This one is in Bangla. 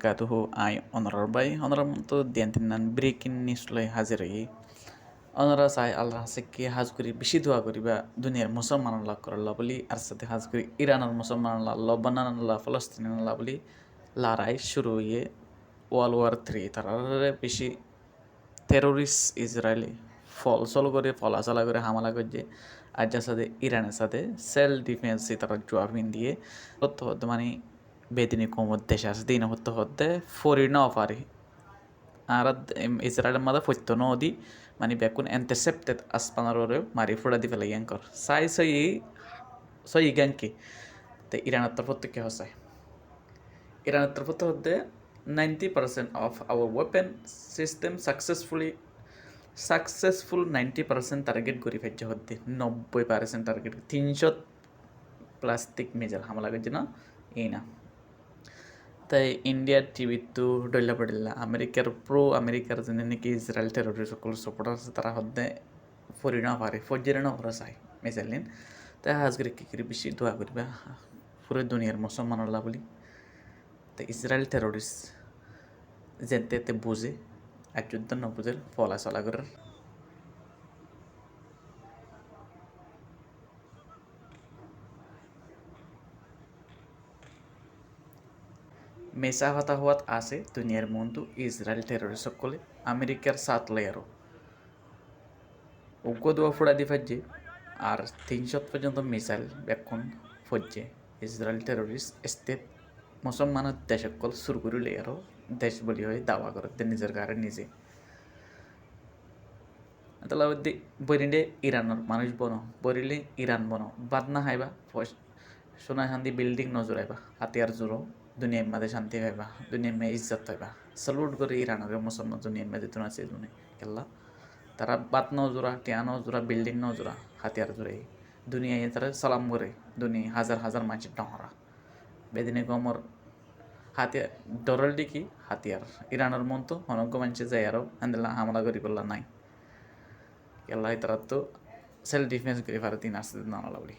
Katuhu ai honorable honoramuntu diantinan breaking news loi হাজিরই অনরা চাই আল্লাহ হাসিকে হাজ করি বেশি দোয়া করিবা দুনিয়ার মুসলমান আল্লাহ করল্লা বলি আর সাথে হাজ করি ইরানের মুসলমান আল্লাহ লবনান আল্লাহ ফলস্তিন আল্লাহ বলি লড়াই শুরু হয়ে ওয়ার্ল্ড 3 তারা বেশি টেরোরিস্ট ইসরায়েলি ফল সলো করে ফলাচলা করে হামলা করছে আর যার সাথে ইরানের সাথে সেলফ ডিফেন্সে তারা জবাবিন দিয়ে হতে হতে মানে বেদিনী কোমর দেশে আছে দিন হতে হতে ফরি ন পারি আর ইসরায়েলের মধ্যে ফত্য নদী মানে বেকুন এন্টারসেপ্টেড আসপানারে মারি ফোড়া দি ফেলাই ইয়াঙ্কর সাই সই গাঙ্কি তো ইরানের তরফ থেকে হসায় ইরানের তরফ হতে 90% of our weapon system successful 90% target করি ফেলছে হতে 90% টার্গেট 300 প্লাস্টিক মেজার হামলা করছে না এই না তাই ইন্ডিয়ার টিভিতো ডইলা পড়িলা আমেরিকার জন্য নাকি ইসরায়েল টেরোরিস্ট সকল সাপোর্টার আছে তারা হদ্দে ফরি না পারে ফজ্জের না ওরা চাই মেজালিন তাই আজকে কি করি বেশি দোয়া করিবা পুরো দুনিয়ার মুসলমান আল্লাহ বলি তো ইসরায়েল টেরোরিস্ট যেতে বুঝে আর যুদ্ধ ন বুঝে ফলাচলা করার মেসা হতা হওয়াত আছে দুনিয়ার মন্তু ইসরায়েল টেরোরিস্ট সকলে আমেরিকার সাত লেয়ারও উগ্র দোয়া ফোড়া দি ফাজছে আর 300 পর্যন্ত মিসাইল এখন ফজছে ইসরায়েল টেরোরিস্ট স্টেট মুসলমানের দেশ সকল শুরু করে লেয়ারও দেশ বলি হয়ে দাওয়া করতে নিজের গাড়ি নিজে তাহলে বরিলে ইরানের মানুষ বনো বরিলে ইরান বনো বাদ না হাইবা সোনা শান্তি বিল্ডিং নজরাইবা হাতিয়ার জোরো দুনিয়ার মাঝে শান্তি পাইবা দুনিয়ার মেয়ে ইজ্জত পাইবা সালুট করে ইরানের মুসলমান দুনিয়ার মাঝে তো আছে দুনিয়া কেল্লা তারা বাত নজোরা টিয়া নজোরা বিল্ডিং নজোরা হাতিয়ার জোরে দুনিয়ায় তারা সালাম করে দুনিয়া হাজার হাজার মানুষের ডহরা বেদিনে গমর হাতিয়ার ডরল ডিকি হাতিয়ার ইরানের মন তো অনজ্ঞ মানুষে যায় আরও আন্দোলন হামলা করি বললা নাই কেল্লা তারা তো সেলফ ডিফেন্স করে ভারতীয় আসতে না বলি